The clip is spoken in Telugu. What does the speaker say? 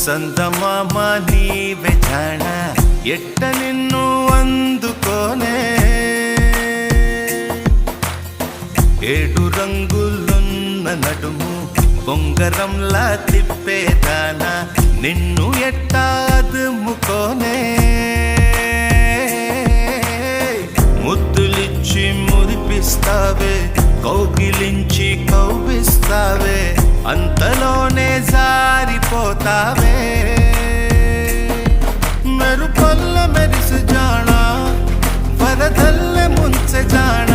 సందమామ నీవే జాణ ఎట్ట నిన్ను అందుకోనే ఏడు రంగులున్న నడుము బొంగరంలా తిప్పేదానా నిన్ను ఎట్టా అదుముకోనే ముద్దులిచ్చి మురిపిస్తావే కౌగిలించి కౌగిస్తావే అంతలోనే జారిపోతావే మెరుపల్ల మెరిసి జాణ వరదల్లె ముంచె జాణ